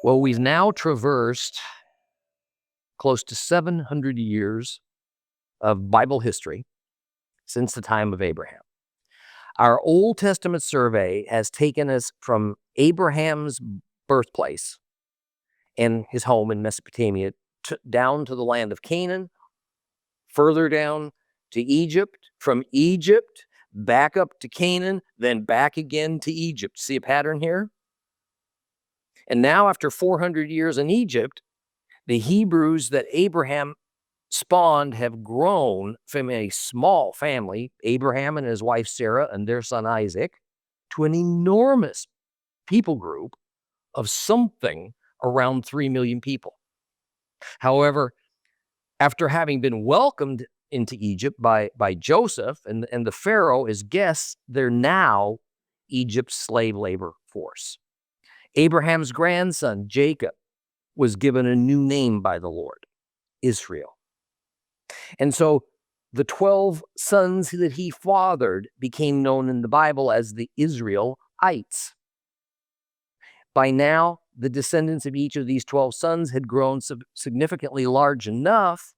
Well, we've now traversed close to 700 years of Bible history since the time of Abraham. Our Old Testament survey has taken us from Abraham's birthplace and his home in Mesopotamia down to the land of Canaan, further down to Egypt, from Egypt back up to Canaan, then back again to Egypt. See a pattern here? And now, after 400 years in Egypt, the Hebrews that Abraham spawned have grown from a small family, Abraham and his wife Sarah and their son Isaac, to an enormous people group of something around 3 million people. However, after having been welcomed into Egypt by Joseph and the Pharaoh as guests, they're now Egypt's slave labor force. Abraham's grandson, Jacob, was given a new name by the Lord, Israel. And so the 12 sons that he fathered became known in the Bible as the Israelites. By now, the descendants of each of these 12 sons had grown significantly large enough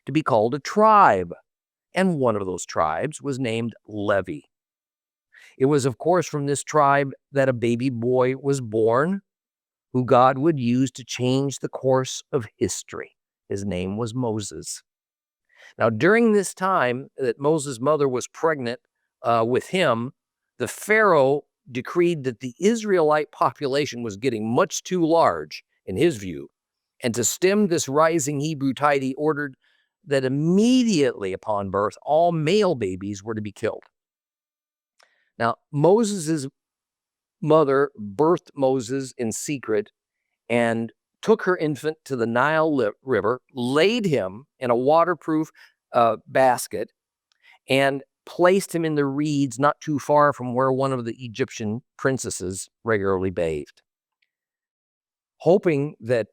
to be called a tribe. And one of those tribes was named Levi. It was, of course, from this tribe that a baby boy was born who God would use to change the course of history. His name was Moses. Now, during this time that Moses' mother was pregnant with him, the Pharaoh decreed that the Israelite population was getting much too large, in his view, and to stem this rising Hebrew tide, he ordered that immediately upon birth, all male babies were to be killed. Now, Moses' mother birthed Moses in secret and took her infant to the Nile River, laid him in a waterproof basket, and placed him in the reeds not too far from where one of the Egyptian princesses regularly bathed. Hoping that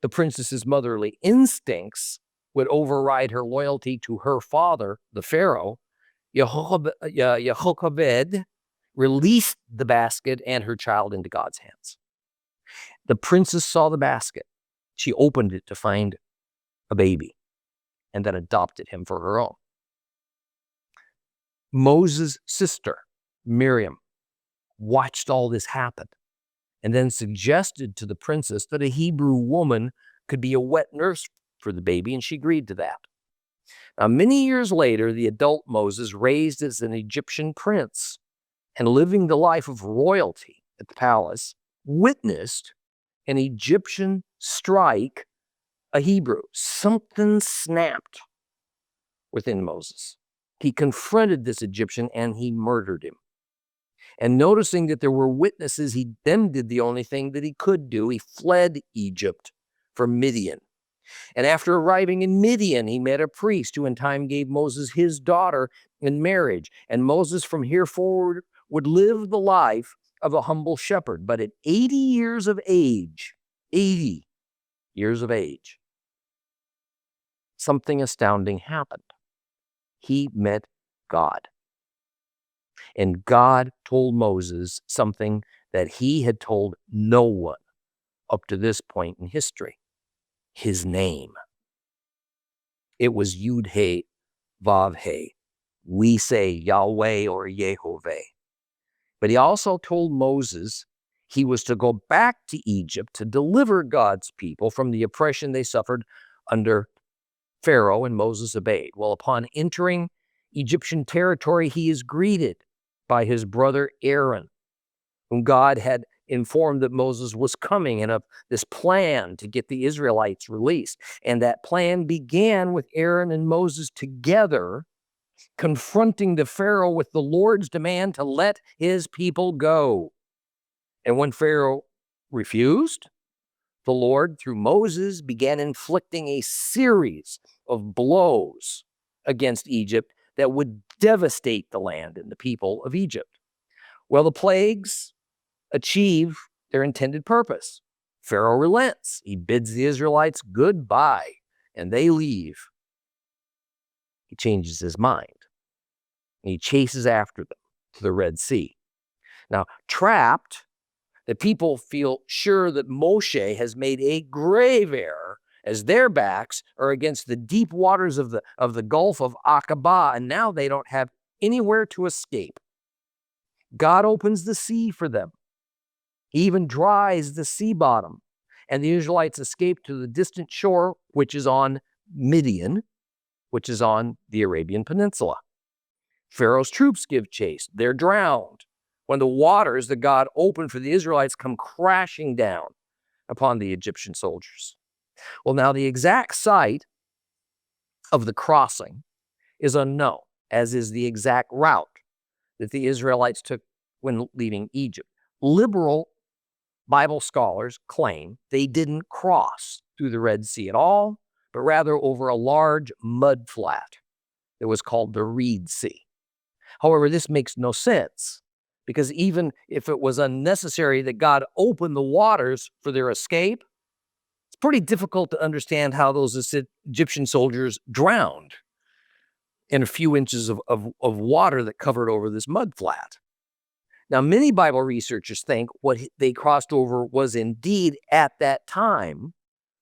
the princess's motherly instincts would override her loyalty to her father, the Pharaoh, Yehoshaphat released the basket and her child into God's hands. The princess saw the basket. She opened it to find a baby and then adopted him for her own. Moses' sister, Miriam, watched all this happen and then suggested to the princess that a Hebrew woman could be a wet nurse for the baby, and she agreed to that. Now, many years later, the adult Moses, raised as an Egyptian prince and living the life of royalty at the palace, witnessed an Egyptian strike a Hebrew. Something snapped within Moses. He confronted this Egyptian and he murdered him. And noticing that there were witnesses, he then did the only thing that he could do. He fled Egypt for Midian. And after arriving in Midian, he met a priest who in time gave Moses his daughter in marriage. And Moses from here forward would live the life of a humble shepherd. But at 80 years of age, something astounding happened. He met God. And God told Moses something that he had told no one up to this point in history. His name. It was Yud-He, Vav-He. We say Yahweh or Yehovah. But he also told Moses he was to go back to Egypt to deliver God's people from the oppression they suffered under Pharaoh, and Moses obeyed. Well, upon entering Egyptian territory, he is greeted by his brother Aaron, whom God had informed that Moses was coming and of this plan to get the Israelites released. And that plan began with Aaron and Moses together confronting the Pharaoh with the Lord's demand to let his people go. And when Pharaoh refused, the Lord, through Moses, began inflicting a series of blows against Egypt that would devastate the land and the people of Egypt. Well, the plagues achieve their intended purpose. Pharaoh relents. He bids the Israelites goodbye, and they leave. He changes his mind, and he chases after them to the Red Sea. Now, trapped, The people feel sure that Moshe has made a grave error as their backs are against the deep waters of the Gulf of Aqaba, and now they don't have anywhere to escape. God opens the sea for them. He even dries the sea bottom, and the Israelites escape to the distant shore, which is on Midian, which is on the Arabian Peninsula. Pharaoh's troops give chase. They're drowned when the waters that God opened for the Israelites come crashing down upon the Egyptian soldiers. Well, now the exact site of the crossing is unknown, as is the exact route that the Israelites took when leaving Egypt. Liberal Bible scholars claim they didn't cross through the Red Sea at all, but rather over a large mud flat that was called the Reed Sea. However, this makes no sense, because even if it was unnecessary that God opened the waters for their escape, it's pretty difficult to understand how those Egyptian soldiers drowned in a few inches of water that covered over this mud flat. Now, many Bible researchers think what they crossed over was indeed at that time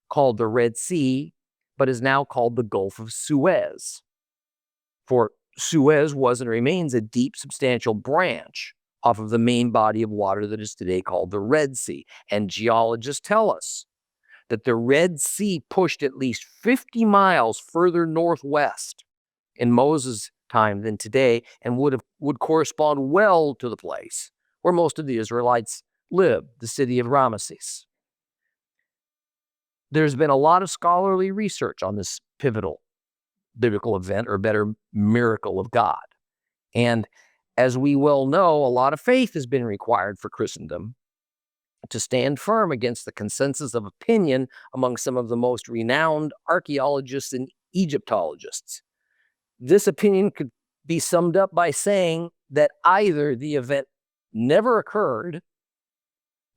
called the Red Sea, but is now called the Gulf of Suez. For Suez was and remains a deep, substantial branch off of the main body of water that is today called the Red Sea. And geologists tell us that the Red Sea pushed at least 50 miles further northwest in Moses' time than today, and would correspond well to the place where most of the Israelites lived, the city of Ramesses. There's been a lot of scholarly research on this pivotal biblical event, or better, miracle of God. And as we well know, a lot of faith has been required for Christendom to stand firm against the consensus of opinion among some of the most renowned archaeologists and Egyptologists. This opinion could be summed up by saying that either the event never occurred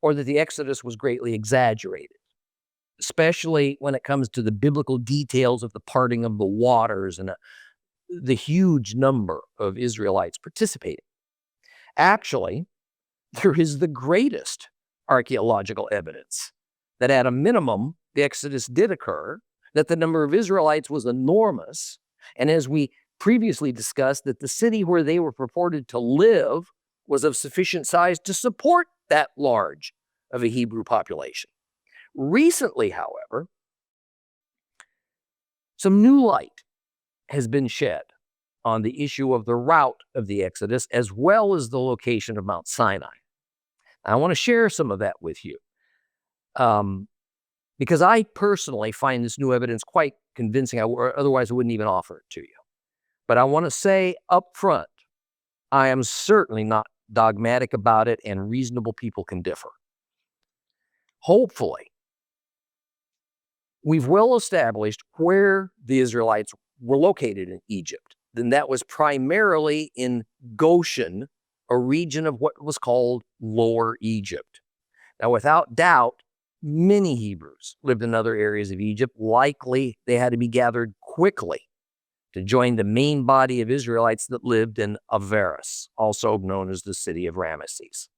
or that the Exodus was greatly exaggerated, especially when it comes to the biblical details of the parting of the waters and the huge number of Israelites participating. Actually, there is the greatest archaeological evidence that at a minimum, the Exodus did occur, that the number of Israelites was enormous, and as we previously discussed, that the city where they were purported to live was of sufficient size to support that large of a Hebrew population. Recently, however, some new light has been shed on the issue of the route of the Exodus, as well as the location of Mount Sinai. I want to share some of that with you, because I personally find this new evidence quite convincing. Otherwise, I wouldn't even offer it to you. But I want to say up front, I am certainly not dogmatic about it, and reasonable people can differ. Hopefully, we've well established where the Israelites were located in Egypt. Then that was primarily in Goshen, a region of what was called Lower Egypt. Now, without doubt, many Hebrews lived in other areas of Egypt. Likely, they had to be gathered quickly to join the main body of Israelites that lived in Avaris, also known as the city of Ramesses.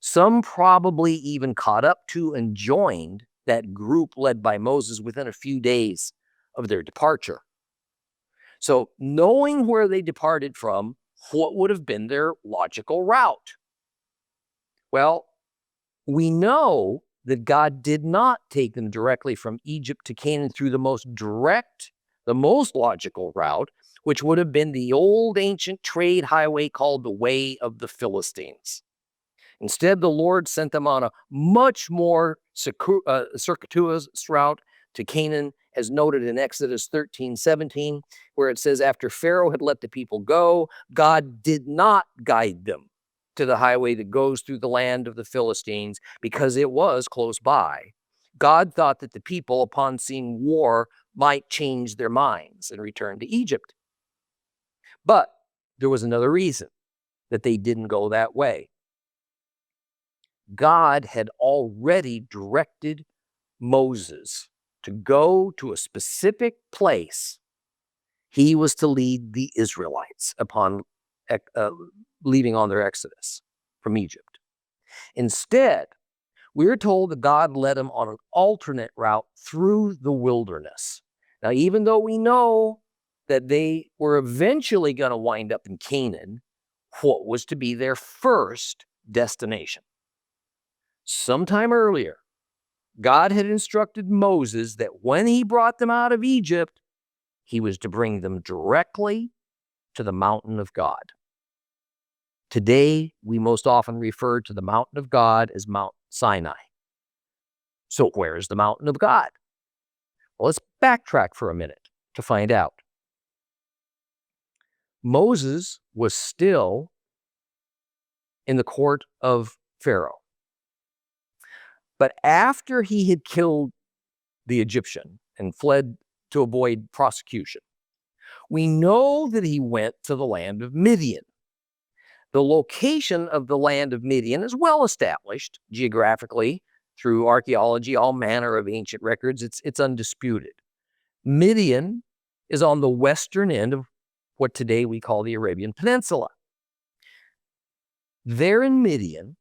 Some probably even caught up to and joined that group led by Moses within a few days of their departure. So, knowing where they departed from, what would have been their logical route? Well, we know that God did not take them directly from Egypt to Canaan through the most direct, the most logical route, which would have been the old ancient trade highway called the Way of the Philistines. Instead, the Lord sent them on a much more circuitous route to Canaan, as noted in Exodus 13:17, where it says, after Pharaoh had let the people go, God did not guide them to the highway that goes through the land of the Philistines, because it was close by. God thought that the people, upon seeing war, might change their minds and return to Egypt. But there was another reason that they didn't go that way. God had already directed Moses to go to a specific place. He was to lead the Israelites upon leaving on their exodus from Egypt. Instead, we're told that God led them on an alternate route through the wilderness. Now, even though we know that they were eventually going to wind up in Canaan, what was to be their first destination? Sometime earlier, God had instructed Moses that when he brought them out of Egypt, he was to bring them directly to the mountain of God. Today, we most often refer to the mountain of God as Mount Sinai. So where is the mountain of God? Well, let's backtrack for a minute to find out. Moses was still in the court of Pharaoh. But after he had killed the Egyptian and fled to avoid prosecution, we know that he went to the land of Midian. The location of the land of Midian is well established geographically through archaeology, all manner of ancient records. It's undisputed. Midian is on the western end of what today we call the Arabian Peninsula. There in Midian,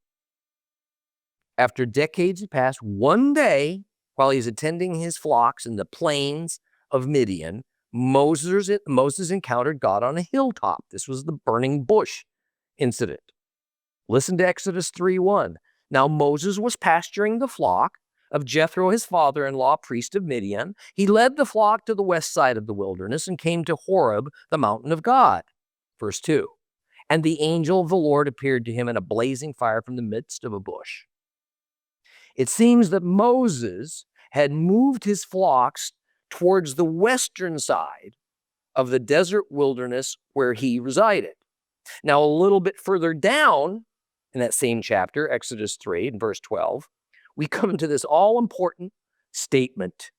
after decades had passed, one day, while he's attending his flocks in the plains of Midian, Moses encountered God on a hilltop. This was the burning bush incident. Listen to Exodus 3:1. Now Moses was pasturing the flock of Jethro, his father-in-law, priest of Midian. He led the flock to the west side of the wilderness and came to Horeb, the mountain of God. Verse 2. And the angel of the Lord appeared to him in a blazing fire from the midst of a bush. It seems that Moses had moved his flocks towards the western side of the desert wilderness where he resided. Now, a little bit further down in that same chapter, Exodus 3 and verse 12, we come to this all-important statement.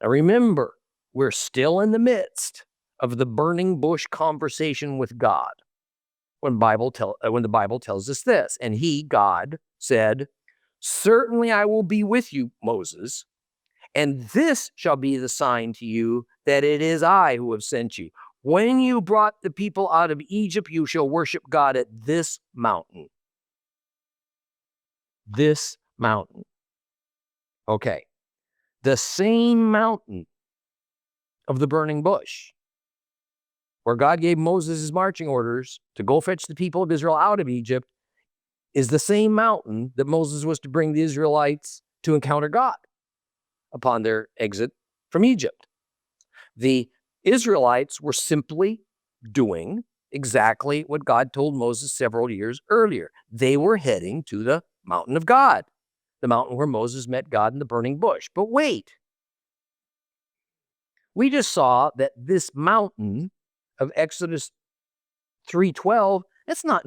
Now, remember, we're still in the midst of the burning bush conversation with God when the Bible tells us this. And he, God, said, "Certainly I will be with you, Moses, and this shall be the sign to you that it is I who have sent you. When you brought the people out of Egypt, you shall worship God at this mountain." This mountain. Okay. The same mountain of the burning bush where God gave Moses his marching orders to go fetch the people of Israel out of Egypt is the same mountain that Moses was to bring the Israelites to encounter God upon their exit from Egypt. The Israelites were simply doing exactly what God told Moses several years earlier. They were heading to the mountain of God, the mountain where Moses met God in the burning bush. But wait, we just saw that this mountain of Exodus 3:12, that's not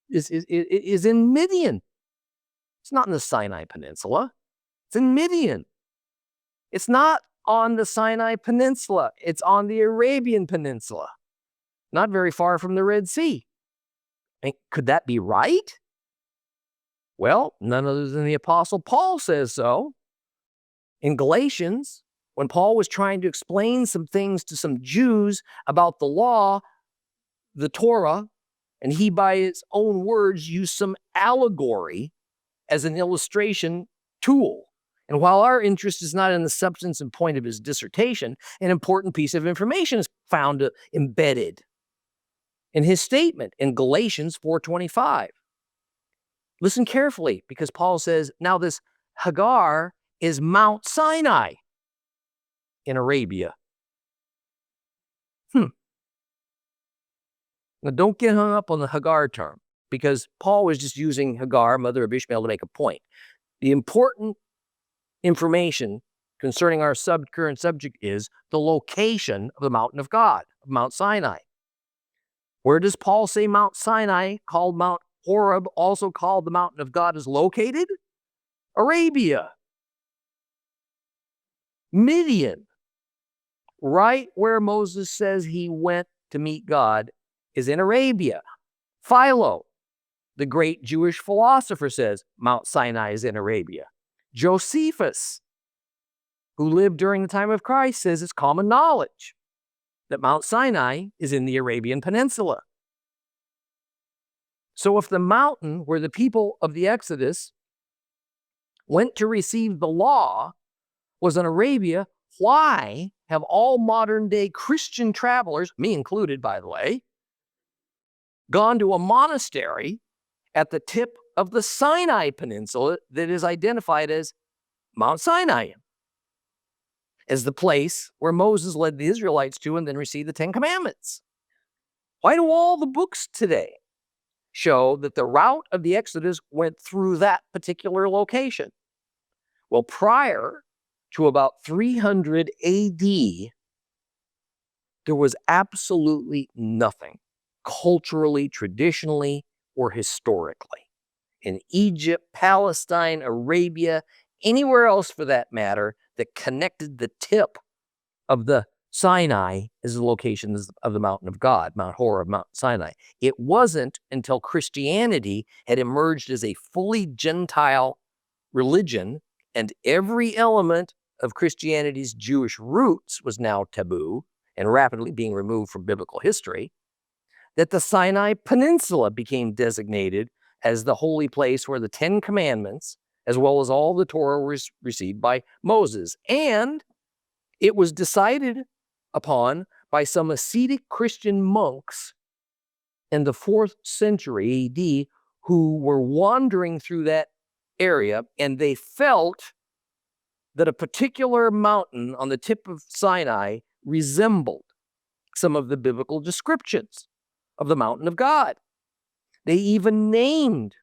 is in Midian. It's not in the Sinai Peninsula. It's in Midian. It's not on the Sinai Peninsula. It's on the Arabian Peninsula, not very far from the Red Sea. And could that be right? Well, none other than the Apostle Paul says so. In Galatians, when Paul was trying to explain some things to some Jews about the law, the Torah, and he, by his own words, used some allegory as an illustration tool. And while our interest is not in the substance and point of his dissertation, an important piece of information is found embedded in his statement in Galatians 4:25. Listen carefully, because Paul says, now this Hagar is Mount Sinai in Arabia. Now, don't get hung up on the Hagar term, because Paul was just using Hagar, mother of Ishmael, to make a point. The important information concerning our current subject is the location of the mountain of God, of Mount Sinai. Where does Paul say Mount Sinai, called Mount Horeb, also called the mountain of God, is located? Arabia. Midian, right where Moses says he went to meet God, is in Arabia. Philo, the great Jewish philosopher, says Mount Sinai is in Arabia. Josephus, who lived during the time of Christ, says it's common knowledge that Mount Sinai is in the Arabian Peninsula. So if the mountain where the people of the Exodus went to receive the law was in Arabia, why have all modern day Christian travelers, me included, by the way, gone to a monastery at the tip of the Sinai Peninsula that is identified as Mount Sinai, as the place where Moses led the Israelites to and then received the Ten Commandments? Why do all the books today show that the route of the Exodus went through that particular location? Well, prior to about 300 AD, there was absolutely nothing culturally, traditionally, or historically in Egypt, Palestine, Arabia, anywhere else for that matter, that connected the tip of the Sinai as the location of the mountain of God, Mount Horeb, Mount Sinai. It wasn't until Christianity had emerged as a fully Gentile religion and every element of Christianity's Jewish roots was now taboo and rapidly being removed from biblical history, that the Sinai Peninsula became designated as the holy place where the Ten Commandments, as well as all the Torah, was received by Moses. And it was decided upon by some ascetic Christian monks in the 4th century AD who were wandering through that area, and they felt that a particular mountain on the tip of Sinai resembled some of the biblical descriptions of the mountain of God. They even named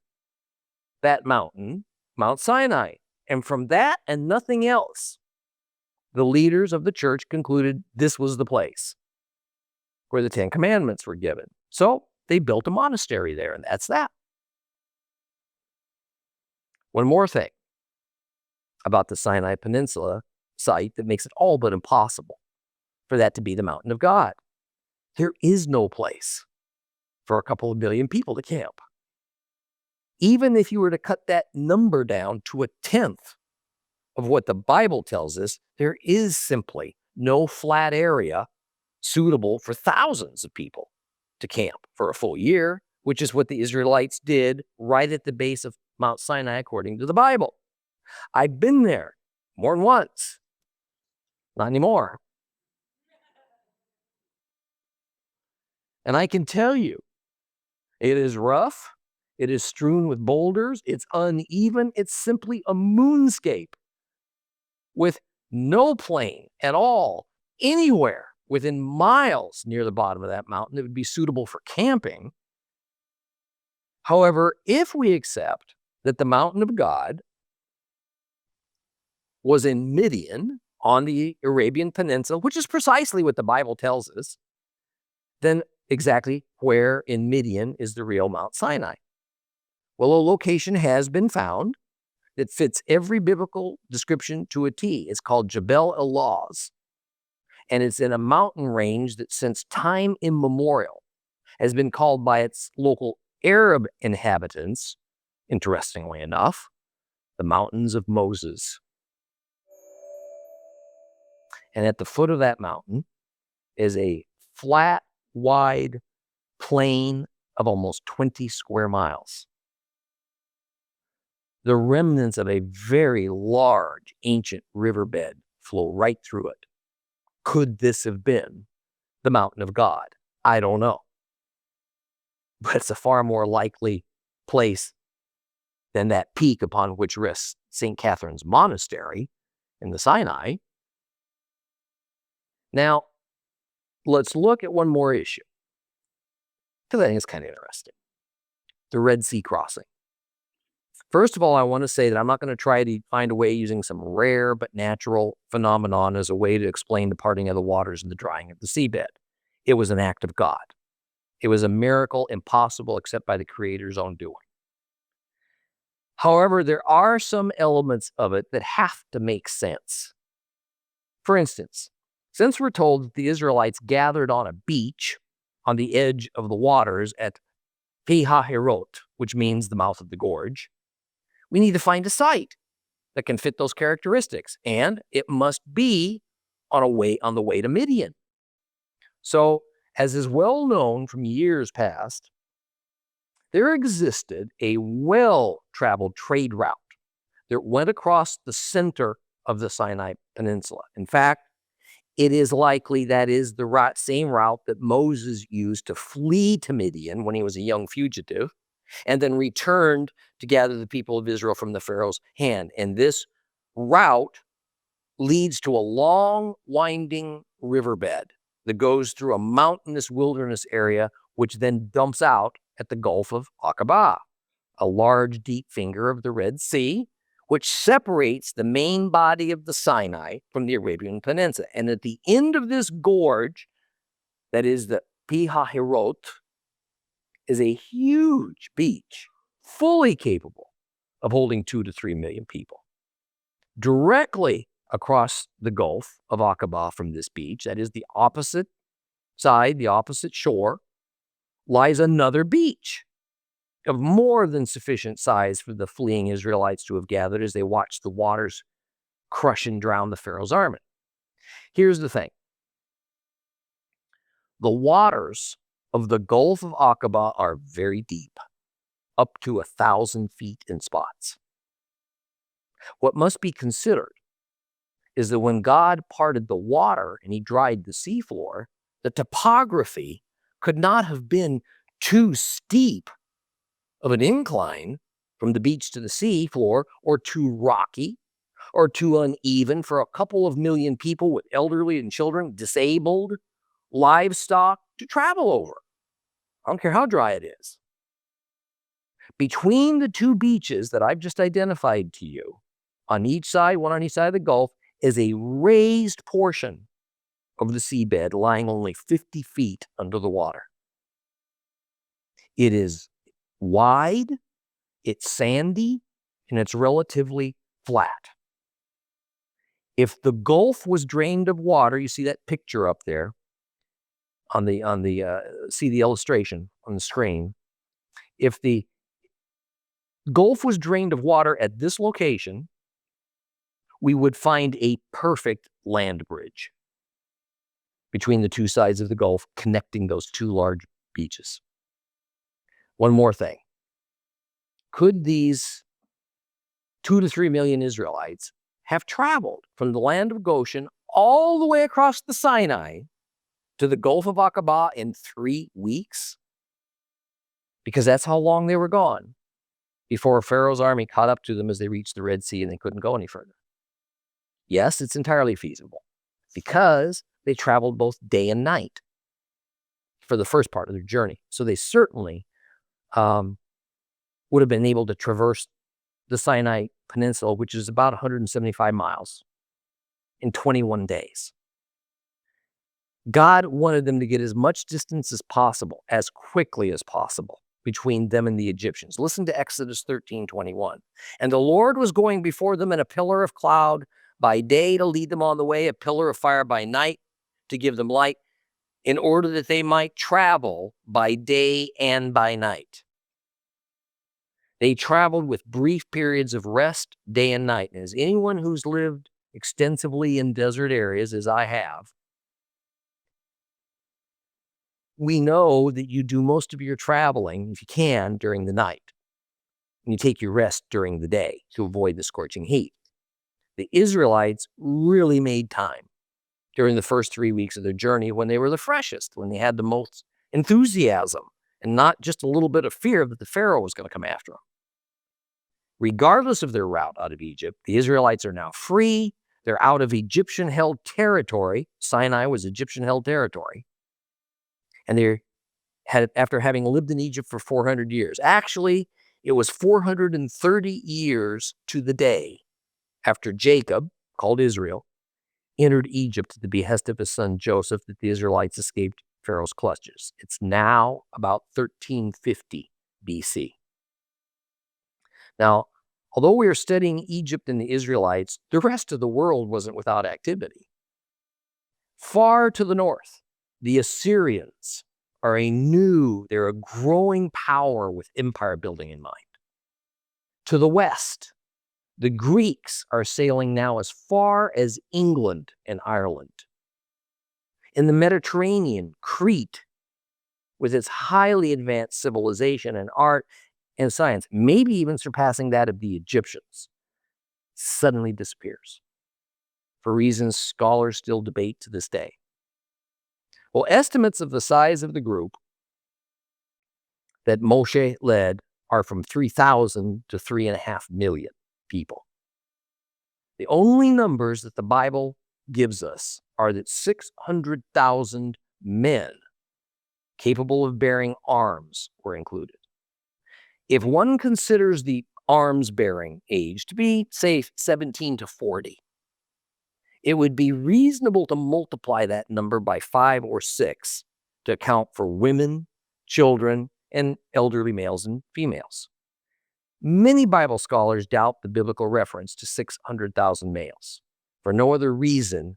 that mountain Mount Sinai. And from that and nothing else, the leaders of the church concluded this was the place where the Ten Commandments were given. So they built a monastery there, and that's that. One more thing about the Sinai Peninsula site that makes it all but impossible for that to be the mountain of God. There is no place for a couple of billion people to camp. Even if you were to cut that number down to 1/10 of what the Bible tells us, there is simply no flat area suitable for thousands of people to camp for a full year, which is what the Israelites did right at the base of Mount Sinai according to the Bible. I've been there more than once. Not anymore. And I can tell you, it is rough. It is strewn with boulders. It's uneven. It's simply a moonscape with no plain at all anywhere within miles near the bottom of that mountain that would be suitable for camping. However, if we accept that the mountain of God was in Midian on the Arabian Peninsula, which is precisely what the Bible tells us, then exactly where in Midian is the real Mount Sinai? Well, a location has been found that fits every biblical description to a T. It's called Jebel el-Lawz, and it's in a mountain range that since time immemorial has been called by its local Arab inhabitants, interestingly enough, the Mountains of Moses. And at the foot of that mountain is a flat, wide plain of almost 20 square miles. The remnants of a very large ancient riverbed flow right through it. Could this have been the mountain of God? I don't know. But it's a far more likely place than that peak upon which rests St. Catherine's Monastery in the Sinai. Now, let's look at one more issue, because I think it's kind of interesting. The Red Sea crossing. First of all, I want to say that I'm not going to try to find a way using some rare but natural phenomenon as a way to explain the parting of the waters and the drying of the seabed. It was an act of God. It was a miracle impossible except by the Creator's own doing. However, there are some elements of it that have to make sense. For instance, since we're told that the Israelites gathered on a beach on the edge of the waters at Pi-hahiroth, which means the mouth of the gorge, we need to find a site that can fit those characteristics, and it must be on the way to Midian. So, as is well known from years past, there existed a well-traveled trade route that went across the center of the Sinai Peninsula. In fact, it is likely that is the same route that Moses used to flee to Midian when he was a young fugitive, and then returned to gather the people of Israel from the Pharaoh's hand. And this route leads to a long, winding riverbed that goes through a mountainous wilderness area, which then dumps out at the Gulf of Aqaba, a large, deep finger of the Red Sea, which separates the main body of the Sinai from the Arabian Peninsula. And at the end of this gorge, that is the Pi-hahiroth, is a huge beach, fully capable of holding 2 to 3 million people. Directly across the Gulf of Aqaba from this beach, that is the opposite side, the opposite shore, lies another beach of more than sufficient size for the fleeing Israelites to have gathered as they watched the waters crush and drown the Pharaoh's army. Here's the thing. The waters of the Gulf of Aqaba are very deep, up to 1,000 feet in spots. What must be considered is that when God parted the water and he dried the seafloor, the topography could not have been too steep of an incline from the beach to the sea floor, or too rocky, or too uneven for a couple of million people with elderly and children, disabled, livestock to travel over. I don't care how dry it is. Between the two beaches that I've just identified to you, on each side, one on each side of the Gulf, is a raised portion of the seabed lying only 50 feet under the water. It is wide, it's sandy, and it's relatively flat. If the Gulf was drained of water, you see that picture up there see the illustration on the screen. If the Gulf was drained of water at this location, we would find a perfect land bridge between the two sides of the Gulf, connecting those two large beaches. One more thing. Could these 2 to 3 million Israelites have traveled from the land of Goshen all the way across the Sinai to the Gulf of Aqaba in 3 weeks? Because that's how long they were gone before Pharaoh's army caught up to them as they reached the Red Sea and they couldn't go any further. Yes, it's entirely feasible because they traveled both day and night for the first part of their journey. So they certainly would have been able to traverse the Sinai Peninsula, which is about 175 miles, in 21 days. God wanted them to get as much distance as possible, as quickly as possible, between them and the Egyptians. Listen to Exodus 13:21. And the Lord was going before them in a pillar of cloud by day to lead them on the way, a pillar of fire by night to give them light, in order that they might travel by day and by night. They traveled with brief periods of rest, day and night. And as anyone who's lived extensively in desert areas, as I have, we know that you do most of your traveling, if you can, during the night. And you take your rest during the day to avoid the scorching heat. The Israelites really made time during the first 3 weeks of their journey when they were the freshest, when they had the most enthusiasm and not just a little bit of fear that the Pharaoh was going to come after them. Regardless of their route out of Egypt, the Israelites are now free. They're out of Egyptian-held territory. Sinai was Egyptian-held territory. And after having lived in Egypt for 400 years. Actually, it was 430 years to the day after Jacob, called Israel, entered Egypt at the behest of his son Joseph that the Israelites escaped Pharaoh's clutches. It's now about 1350 BC. Now, although we are studying Egypt and the Israelites, the rest of the world wasn't without activity. Far to the north, the Assyrians are they're a growing power with empire building in mind. To the west, the Greeks are sailing now as far as England and Ireland. In the Mediterranean, Crete with its highly advanced civilization and art and science, maybe even surpassing that of the Egyptians, suddenly disappears for reasons scholars still debate to this day. Well, estimates of the size of the group that Moshe led are from 3,000 to 3.5 million people. The only numbers that the Bible gives us are that 600,000 men capable of bearing arms were included. If one considers the arms-bearing age to be, say, 17 to 40, it would be reasonable to multiply that number by 5 or 6 to account for women, children, and elderly males and females. Many Bible scholars doubt the biblical reference to 600,000 males for no other reason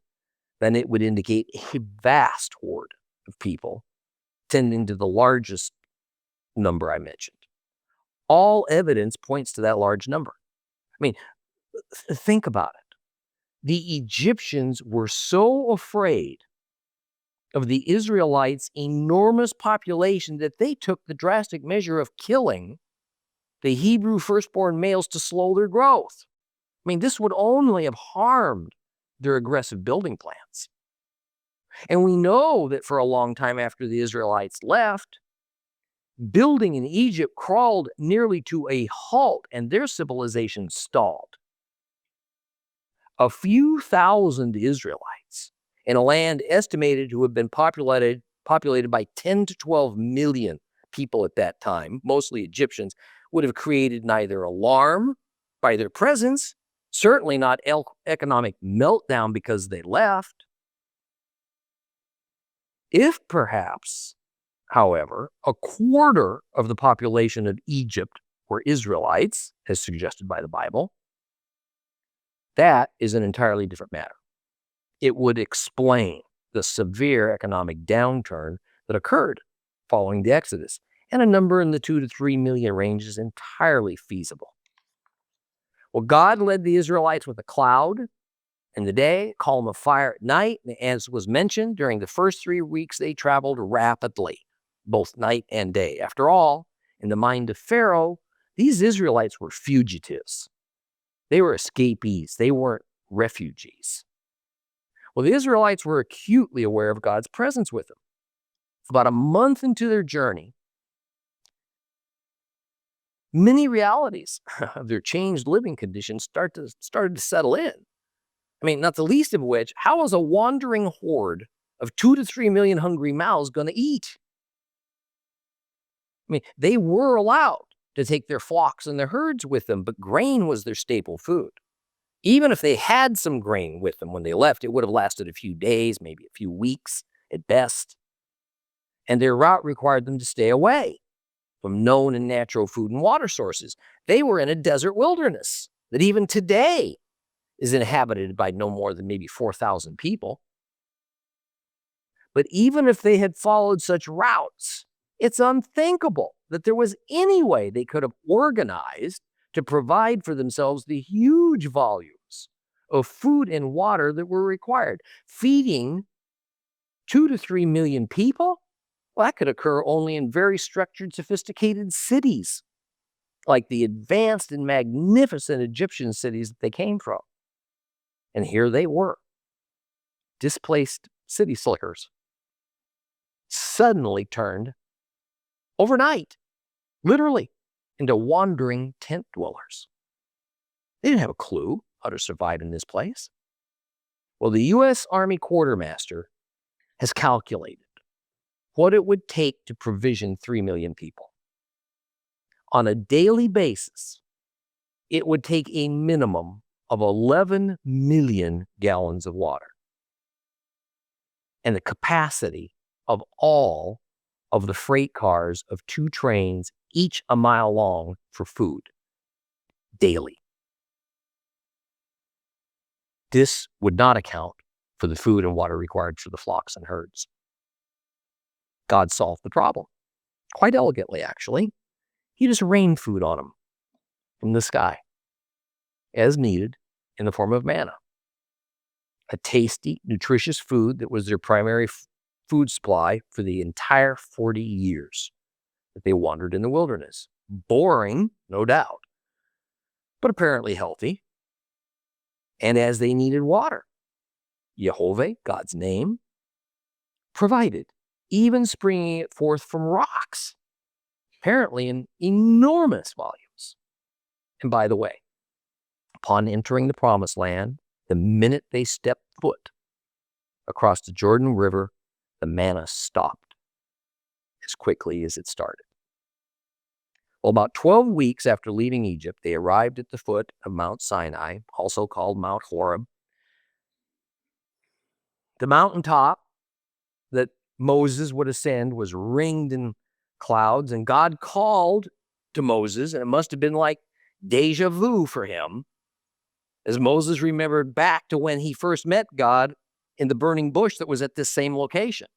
than it would indicate a vast horde of people tending to the largest number I mentioned. All evidence points to that large number. I mean, think about it. The Egyptians were so afraid of the Israelites' enormous population that they took the drastic measure of killing the Hebrew firstborn males to slow their growth. I mean, this would only have harmed their aggressive building plans. And we know that for a long time after the Israelites left, building in Egypt crawled nearly to a halt and their civilization stalled. A few thousand Israelites in a land estimated to have been populated by 10 to 12 million people at that time, mostly Egyptians, would have created neither alarm by their presence, certainly not economic meltdown because they left. If perhaps, however, a quarter of the population of Egypt were Israelites, as suggested by the Bible, that is an entirely different matter. It would explain the severe economic downturn that occurred following the Exodus, and a number in the 2 to 3 million range is entirely feasible. Well, God led the Israelites with a cloud in the day, a column of fire at night, and as was mentioned, during the first 3 weeks they traveled rapidly, both night and day. After all, in the mind of Pharaoh, these Israelites were fugitives. They were escapees. They weren't refugees. Well, the Israelites were acutely aware of God's presence with them. About a month into their journey, many realities of their changed living conditions started to settle in. I mean, not the least of which, how is a wandering horde of 2 to 3 million hungry mouths going to eat? I mean, they were allowed to take their flocks and their herds with them, but grain was their staple food. Even if they had some grain with them when they left, it would have lasted a few days, maybe a few weeks at best. And their route required them to stay away from known and natural food and water sources. They were in a desert wilderness that even today is inhabited by no more than maybe 4,000 people. But even if they had followed such routes, it's unthinkable that there was any way they could have organized to provide for themselves the huge volumes of food and water that were required. Feeding 2 to 3 million people? Well, that could occur only in very structured, sophisticated cities, like the advanced and magnificent Egyptian cities that they came from. And here they were, displaced city slickers, suddenly turned overnight, literally, into wandering tent dwellers. They didn't have a clue how to survive in this place. Well, the U.S. Army quartermaster has calculated what it would take to provision 3 million people. On a daily basis, it would take a minimum of 11 million gallons of water and the capacity of all of the freight cars of 2 trains, each a mile long, for food daily. This would not account for the food and water required for the flocks and herds. God solved the problem, quite elegantly, actually. He just rained food on them from the sky, as needed, in the form of manna. A tasty, nutritious food that was their primary food supply for the entire 40 years that they wandered in the wilderness. Boring, no doubt, but apparently healthy. And as they needed water, YHWH, God's name, provided, even springing it forth from rocks, apparently in enormous volumes. And by the way, upon entering the promised land, the minute they stepped foot across the Jordan River, the manna stopped as quickly as it started. Well, about 12 weeks after leaving Egypt, they arrived at the foot of Mount Sinai, also called Mount Horeb. The mountaintop that Moses would ascend was ringed in clouds, and God called to Moses, and it must have been like deja vu for him, as Moses remembered back to when he first met God in the burning bush that was at this same location.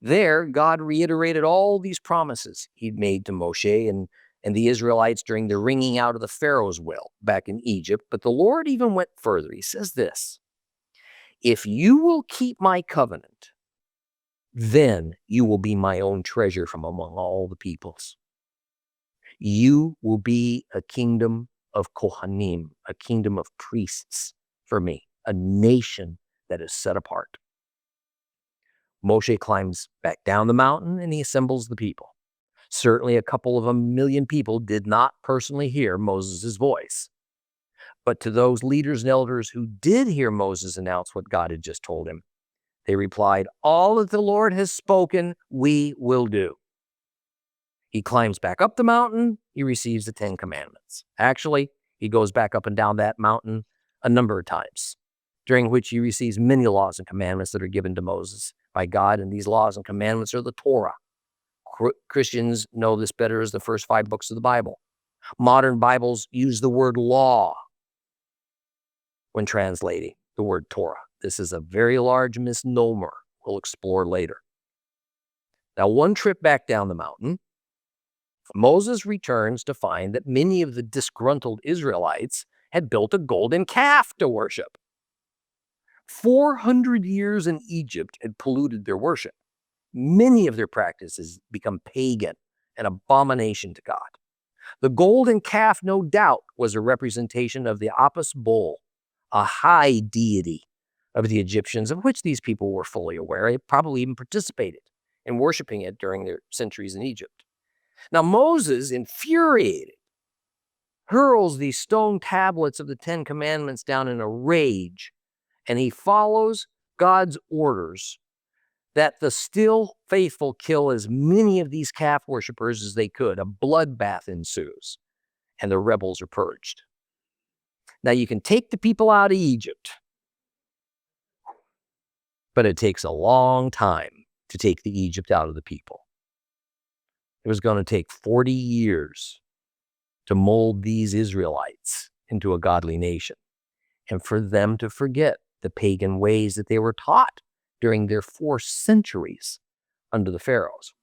There, God reiterated all these promises he'd made to Moshe and the Israelites during the wringing out of the Pharaoh's will back in Egypt. But the Lord even went further. He says this, "If you will keep my covenant, then you will be my own treasure from among all the peoples. You will be a kingdom of Kohanim, a kingdom of priests for me, a nation that is set apart." Moshe climbs back down the mountain and he assembles the people. Certainly a couple of 1,000,000 people did not personally hear Moses' voice. But to those leaders and elders who did hear Moses announce what God had just told him, they replied, "All that the Lord has spoken, we will do." He climbs back up the mountain, he receives the 10 Commandments. Actually, he goes back up and down that mountain a number of times, during which he receives many laws and commandments that are given to Moses by God, and these laws and commandments are the Torah. Christians know this better as the first 5 books of the Bible. Modern Bibles use the word law when translating the word Torah. This is a very large misnomer we'll explore later. Now, one trip back down the mountain, Moses returns to find that many of the disgruntled Israelites had built a golden calf to worship. 400 years in Egypt had polluted their worship. Many of their practices become pagan, an abomination to God. The golden calf, no doubt, was a representation of the Apis bull, a high deity of the Egyptians, of which these people were fully aware. They probably even participated in worshiping it during their centuries in Egypt. Now Moses, infuriated, hurls these stone tablets of the 10 Commandments down in a rage, and he follows God's orders that the still faithful kill as many of these calf worshippers as they could. A bloodbath ensues, and the rebels are purged. Now, you can take the people out of Egypt, but it takes a long time to take the Egypt out of the people. It was going to take 40 years to mold these Israelites into a godly nation, and for them to forget the pagan ways that they were taught during their 4 centuries under the Pharaohs.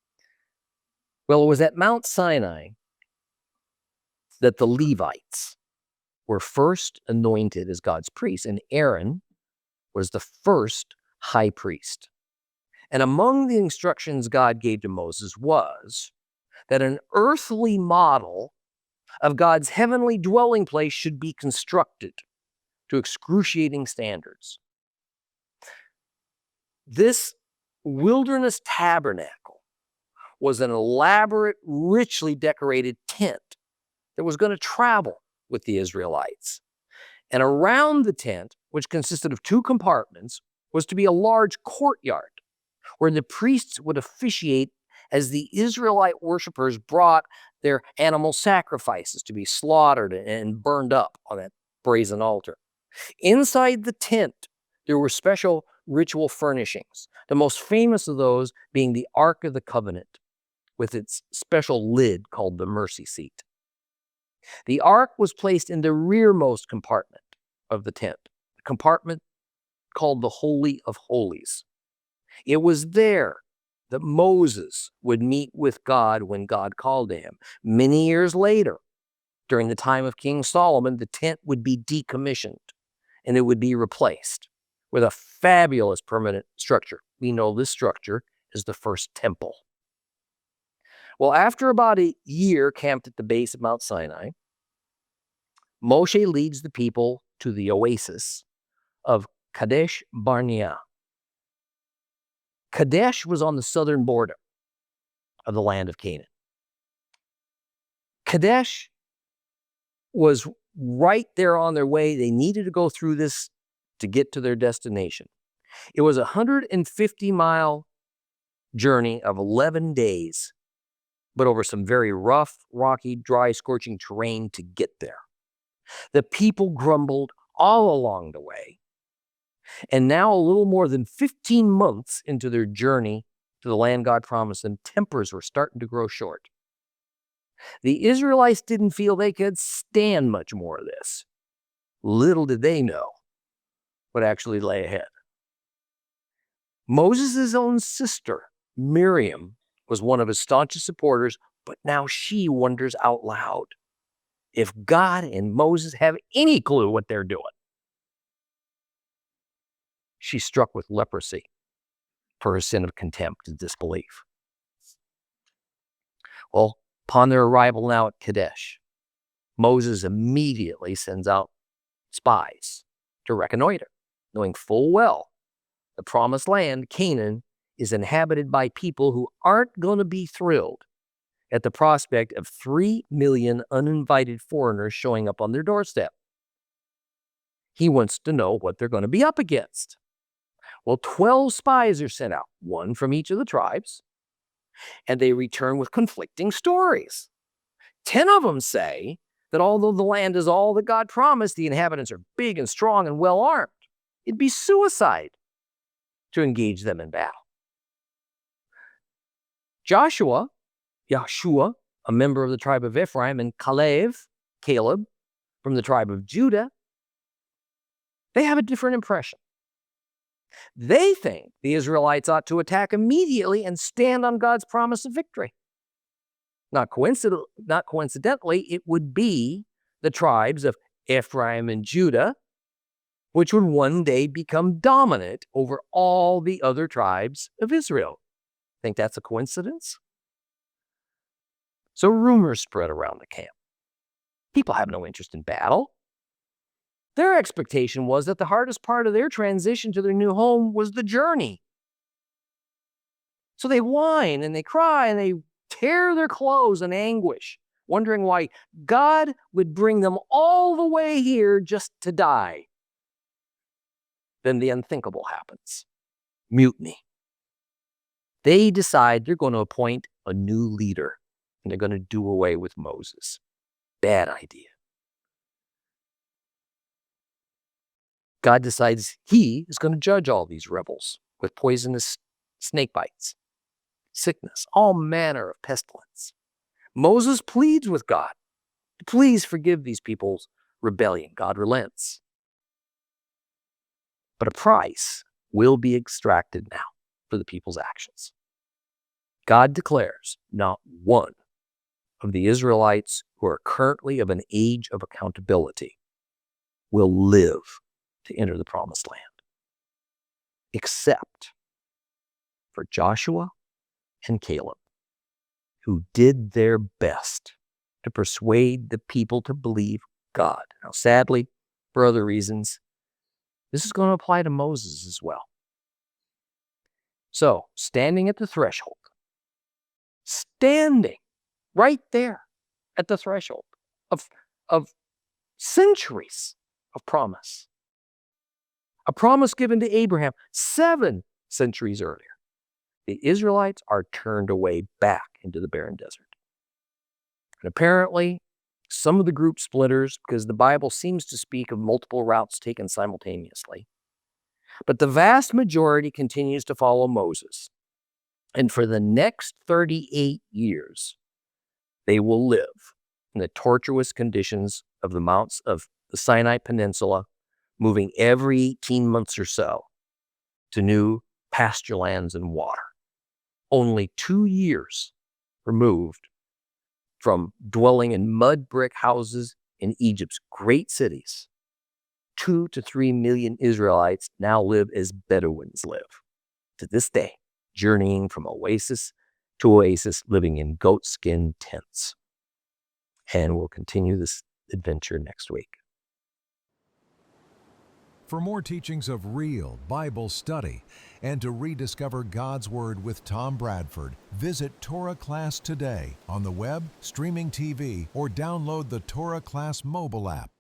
Well, it was at Mount Sinai that the Levites were first anointed as God's priests, and Aaron was the first high priest. And among the instructions God gave to Moses was that an earthly model of God's heavenly dwelling place should be constructed to excruciating standards. This wilderness tabernacle was an elaborate, richly decorated tent that was going to travel with the Israelites. And around the tent, which consisted of 2 compartments, was to be a large courtyard where the priests would officiate as the Israelite worshipers brought their animal sacrifices to be slaughtered and burned up on that brazen altar. Inside the tent, there were special ritual furnishings, the most famous of those being the Ark of the Covenant, with its special lid called the mercy seat. The Ark was placed in the rearmost compartment of the tent, a compartment called the Holy of Holies. It was there that Moses would meet with God when God called to him. Many years later, during the time of King Solomon, the tent would be decommissioned and it would be replaced with a fabulous permanent structure we know this structure as the first temple. Well, after about a year camped at the base of Mount Sinai, Moshe leads the people to the oasis of Kadesh Barnea. Kadesh was on the southern border of the land of Canaan. Kadesh was right there on their way. They needed to go through this to get to their destination. It was a 150-mile journey of 11 days, but over some very rough, rocky, dry, scorching terrain to get there. The people grumbled all along the way. And now, a little more than 15 months into their journey to the land God promised them, tempers were starting to grow short. The Israelites didn't feel they could stand much more of this. Little did they know what actually lay ahead. Moses' own sister, Miriam, was one of his staunchest supporters, but now she wonders out loud if God and Moses have any clue what they're doing. She's struck with leprosy for her sin of contempt and disbelief. Well, upon their arrival now at Kadesh, Moses immediately sends out spies to reconnoiter, knowing full well the promised land, Canaan, is inhabited by people who aren't going to be thrilled at the prospect of 3 million uninvited foreigners showing up on their doorstep. He wants to know what they're going to be up against. Well, 12 spies are sent out, one from each of the tribes, and they return with conflicting stories. 10 of them say that although the land is all that God promised, the inhabitants are big and strong and well armed. It'd be suicide to engage them in battle. Joshua, a member of the tribe of Ephraim, and Caleb, from the tribe of Judah, they have a different impression. They think the Israelites ought to attack immediately and stand on God's promise of victory. Not coincidentally, it would be the tribes of Ephraim and Judah which would one day become dominant over all the other tribes of Israel. Think that's a coincidence? So rumors spread around the camp. People have no interest in battle. Their expectation was that the hardest part of their transition to their new home was the journey. So they whine and they cry and they tear their clothes in anguish, wondering why God would bring them all the way here just to die. Then the unthinkable happens. Mutiny. They decide they're going to appoint a new leader and they're going to do away with Moses. Bad idea. God decides he is going to judge all these rebels with poisonous snake bites, sickness, all manner of pestilence. Moses pleads with God, please forgive these people's rebellion. God relents. But a price will be extracted now for the people's actions. God declares not one of the Israelites who are currently of an age of accountability will live to enter the promised land, except for Joshua and Caleb, who did their best to persuade the people to believe God. Now, sadly, for other reasons, this is going to apply to Moses as well. So, standing at the threshold, standing right there at the threshold of centuries of promise, a promise given to Abraham 7 centuries earlier, the Israelites are turned away back into the barren desert. And apparently, some of the group splitters, because the Bible seems to speak of multiple routes taken simultaneously. But the vast majority continues to follow Moses. And for the next 38 years, they will live in the tortuous conditions of the mounts of the Sinai Peninsula, moving every 18 months or so to new pasture lands and water. Only 2 years removed from dwelling in mud brick houses in Egypt's great cities. 2 to 3 million Israelites now live as Bedouins live, to this day, journeying from oasis to oasis, living in goatskin tents. And we'll continue this adventure next week. For more teachings of real Bible study and to rediscover God's Word with Tom Bradford, visit Torah Class today on the web, streaming TV, or download the Torah Class mobile app.